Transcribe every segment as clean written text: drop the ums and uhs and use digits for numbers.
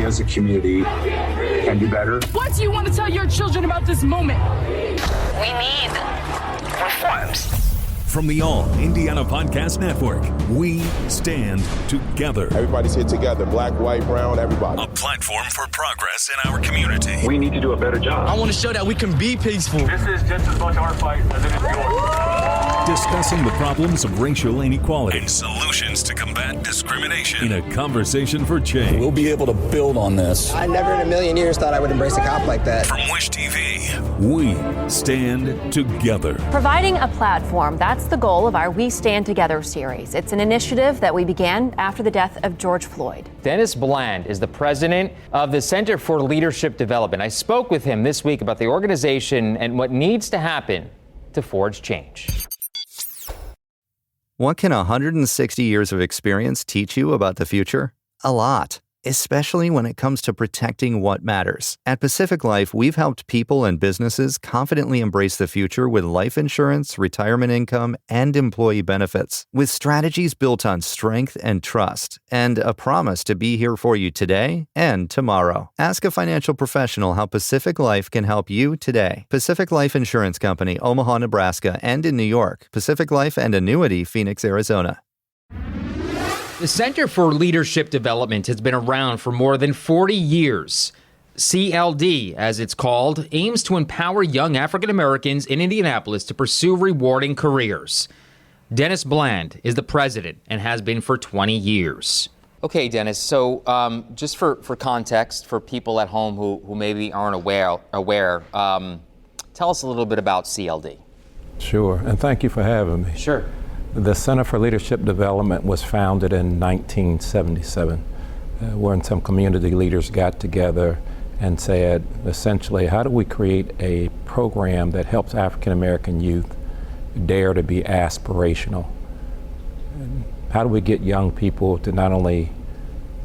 as a community can do better. What do you want to tell your children about this moment? We need reforms. From the All Indiana Podcast Network, we stand together. Everybody's here together, black, white, brown, everybody. A platform for progress in our community. We need to do a better job. I want to show that we can be peaceful. This is just as much our fight as it is yours. Discussing the problems of racial inequality and solutions to combat discrimination in a conversation for change. We'll be able to build on this. I never in a million years thought I would embrace a cop like that. From Wish TV, we stand together. Providing a platform, that's the goal of our We Stand Together series. It's an initiative that we began after the death of George Floyd. Dennis Bland is the president of the Center for Leadership Development. I spoke with him this week about the organization and what needs to happen to forge change. What can 160 years of experience teach you about the future? A lot, especially when it comes to protecting what matters. At Pacific Life, we've helped people and businesses confidently embrace the future with life insurance, retirement income, and employee benefits. With strategies built on strength and trust, and a promise to be here for you today and tomorrow. Ask a financial professional how Pacific Life can help you today. Pacific Life Insurance Company, Omaha, Nebraska, and in New York. Pacific Life and Annuity, Phoenix, Arizona. The Center for Leadership Development has been around for more than 40 years. CLD, as it's called, aims to empower young African Americans in Indianapolis to pursue rewarding careers. Dennis Bland is the president and has been for 20 years. Okay, Dennis, so just for context, for people at home who maybe aren't aware, tell us a little bit about CLD. Sure, and thank you for having me. Sure. The Center for Leadership Development was founded in 1977, when some community leaders got together and said, essentially, how do we create a program that helps African American youth dare to be aspirational? And how do we get young people to not only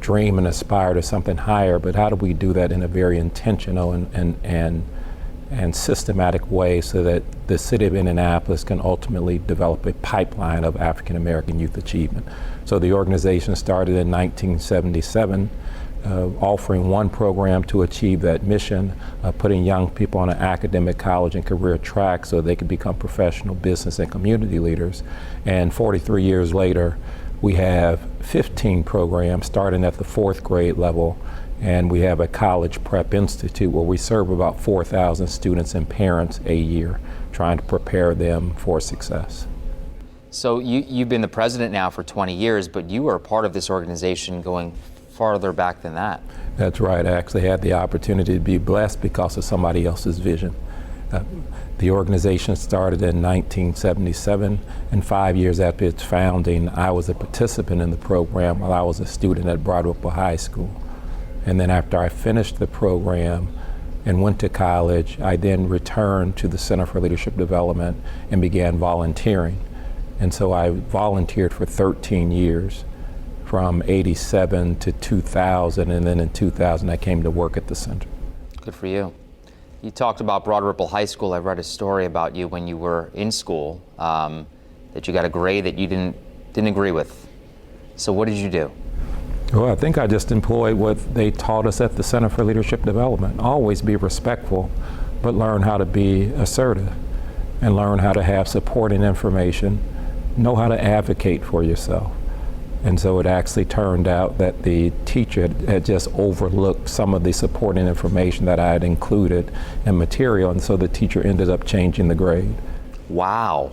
dream and aspire to something higher, but how do we do that in a very intentional and systematic way so that the city of Indianapolis can ultimately develop a pipeline of African American youth achievement. So the organization started in 1977, offering one program to achieve that mission, putting young people on an academic, college, and career track so they could become professional business and community leaders. And 43 years later, we have 15 programs starting at the 4th grade level. And we have a college prep institute where we serve about 4,000 students and parents a year, trying to prepare them for success. So you've been the president now for 20 years, but you were a part of this organization going farther back than that. That's right. I actually had the opportunity to be blessed because of somebody else's vision. The organization started in 1977, and 5 years after its founding, I was a participant in the program while I was a student at Broad Ripple High School. And then after I finished the program and went to college, I then returned to the Center for Leadership Development and began volunteering. And so I volunteered for 13 years, from 87 to 2000, and then in 2000 I came to work at the center. Good for you. You talked about Broad Ripple High School. I read a story about you when you were in school, that you got a grade that you didn't agree with. So what did you do? Well, I think I just employed what they taught us at the Center for Leadership Development. Always be respectful, but learn how to be assertive and learn how to have supporting information, know how to advocate for yourself. And so it actually turned out that the teacher had just overlooked some of the supporting information that I had included in material, and so the teacher ended up changing the grade. Wow.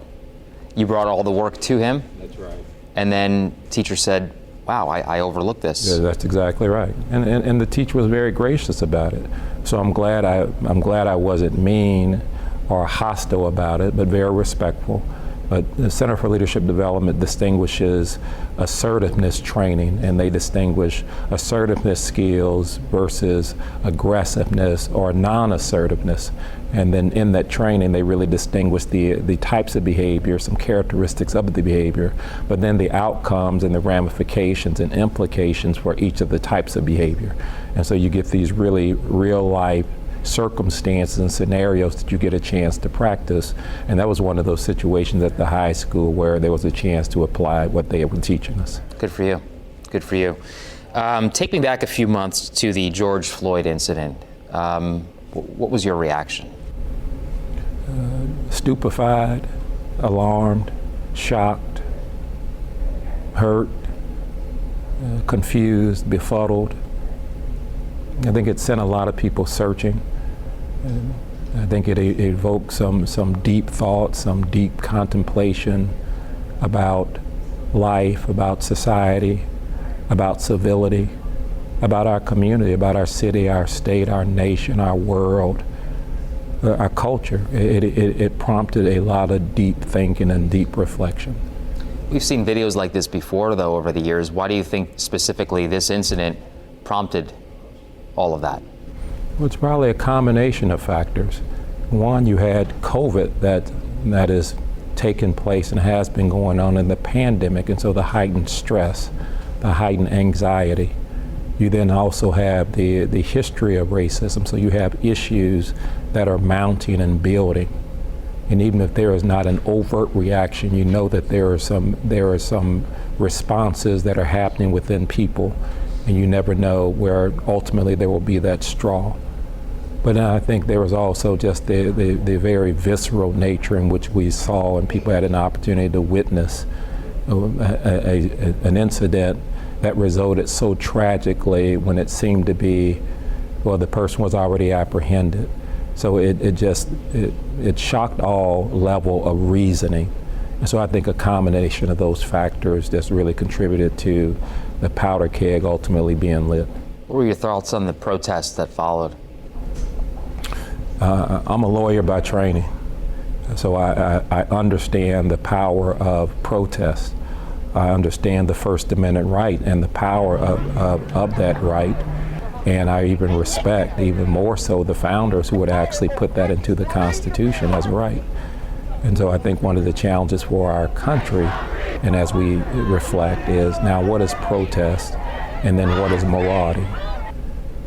You brought all the work to him? That's right. And then teacher said, wow, I overlooked this. Yeah, that's exactly right. And the teacher was very gracious about it. So I'm glad I wasn't mean or hostile about it, but very respectful. But the Center for Leadership Development distinguishes assertiveness training, and they distinguish assertiveness skills versus aggressiveness or non-assertiveness. And then in that training, they really distinguish the types of behavior, some characteristics of the behavior, but then the outcomes and the ramifications and implications for each of the types of behavior. And so you get these really real-life circumstances and scenarios that you get a chance to practice. And that was one of those situations at the high school where there was a chance to apply what they were teaching us. Good for you. Good for you. Take me back a few months to the George Floyd incident. What was your reaction? Stupefied, alarmed, shocked, hurt, confused, befuddled. I think it sent a lot of people searching. I think it evoked some deep thought, some deep contemplation about life, about society, about civility, about our community, about our city, our state, our nation, our world, our culture. It prompted a lot of deep thinking and deep reflection. We've seen videos like this before, though, over the years. Why do you think specifically this incident prompted all of that? Well, it's probably a combination of factors. One, you had COVID that is taking place and has been going on in the pandemic, and so the heightened stress, the heightened anxiety. You then also have the history of racism, so you have issues that are mounting and building. And even if there is not an overt reaction, you know that there are some responses that are happening within people, and you never know where ultimately there will be that straw. But I think there was also just the very visceral nature in which we saw, and people had an opportunity to witness an incident that resulted so tragically when it seemed to be, well, the person was already apprehended. So it shocked all level of reasoning. And so I think a combination of those factors just really contributed to the powder keg ultimately being lit. What were your thoughts on the protests that followed? I'm a lawyer by training, so I understand the power of protest. I understand the First Amendment right and the power of that right. And I even respect, even more so, the founders who would actually put that into the Constitution as right. And so I think one of the challenges for our country, and as we reflect, is now what is protest and then what is morality?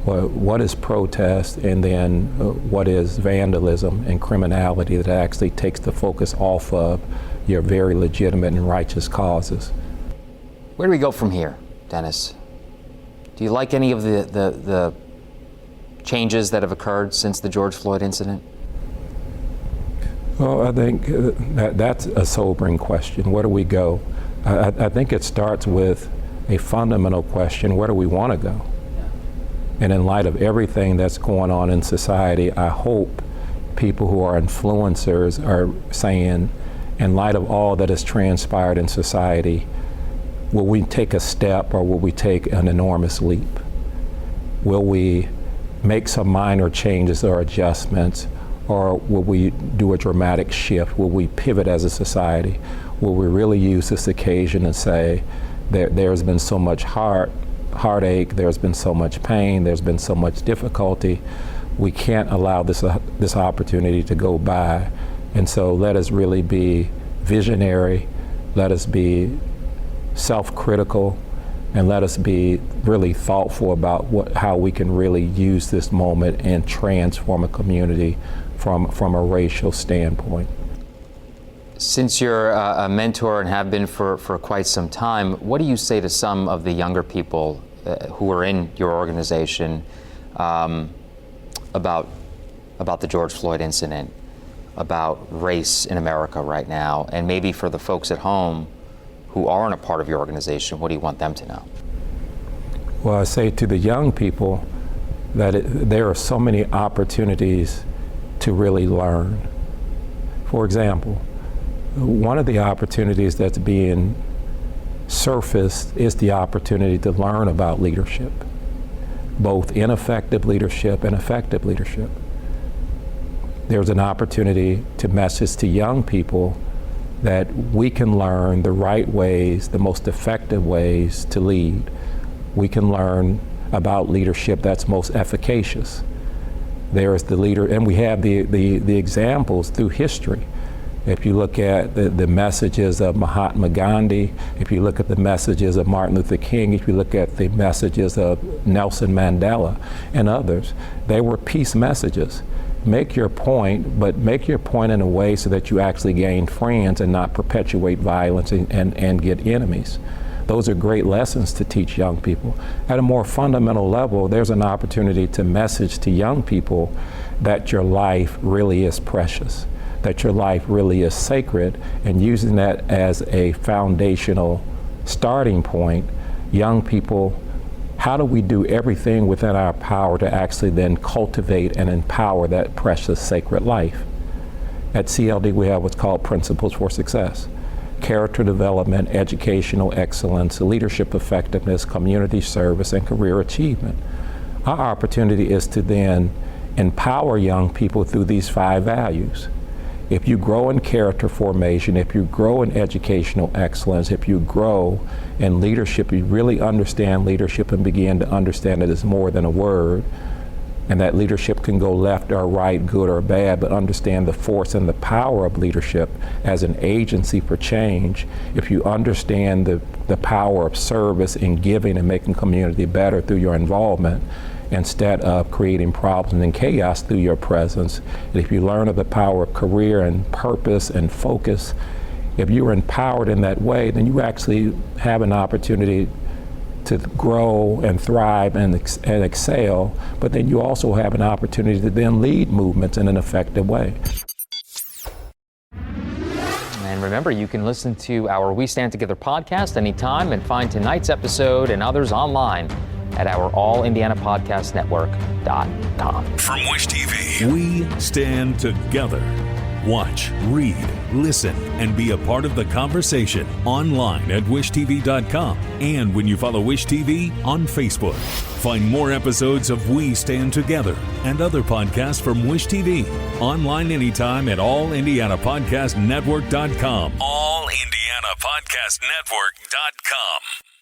Well, what is protest and then what is vandalism and criminality that actually takes the focus off of your very legitimate and righteous causes? Where do we go from here, Dennis? Do you like any of the changes that have occurred since the George Floyd incident? Well, I think that's a sobering question. Where do we go? I think it starts with a fundamental question: where do we want to go? And in light of everything that's going on in society, I hope people who are influencers are saying, in light of all that has transpired in society, will we take a step or will we take an enormous leap? Will we make some minor changes or adjustments, or will we do a dramatic shift? Will we pivot as a society? Will we really use this occasion and say there's been so much heartache, there's been so much pain, there's been so much difficulty, we can't allow this opportunity to go by. And so let us really be visionary, let us be self-critical, and let us be really thoughtful about how we can really use this moment and transform a community from a racial standpoint. Since you're a mentor and have been for quite some time, what do you say to some of the younger people who are in your organization about the George Floyd incident, about race in America right now, and maybe for the folks at home who aren't a part of your organization, what do you want them to know? Well, I say to the young people that there are so many opportunities to really learn. For example, one of the opportunities that's being surfaced is the opportunity to learn about leadership, both ineffective leadership and effective leadership. There's an opportunity to message to young people that we can learn the right ways, the most effective ways to lead. We can learn about leadership that's most efficacious. There is the leader, and we have the examples through history. If you look at the messages of Mahatma Gandhi, if you look at the messages of Martin Luther King, if you look at the messages of Nelson Mandela and others, they were peace messages. Make your point, but make your point in a way so that you actually gain friends and not perpetuate violence and get enemies. Those are great lessons to teach young people. At a more fundamental level, there's an opportunity to message to young people that your life really is precious, that your life really is sacred, and using that as a foundational starting point, young people, how do we do everything within our power to actually then cultivate and empower that precious, sacred life? At CLD, we have what's called Principles for Success: character development, educational excellence, leadership effectiveness, community service, and career achievement. Our opportunity is to then empower young people through these 5 values. If you grow in character formation, if you grow in educational excellence, if you grow in leadership, you really understand leadership and begin to understand it as more than a word, and that leadership can go left or right, good or bad, but understand the force and the power of leadership as an agency for change. If you understand the power of service in giving and making community better through your involvement, instead of creating problems and chaos through your presence, and if you learn of the power of career and purpose and focus, if you're empowered in that way, then you actually have an opportunity to grow and thrive and excel, but then you also have an opportunity to then lead movements in an effective way. And remember, you can listen to our We Stand Together podcast anytime and find tonight's episode and others online at our allindianapodcastnetwork.com. From Wish TV, we stand together. Watch, read, listen, and be a part of the conversation online at wishtv.com and when you follow Wish TV on Facebook. Find more episodes of We Stand Together and other podcasts from Wish TV online anytime at allindianapodcastnetwork.com. allindianapodcastnetwork.com.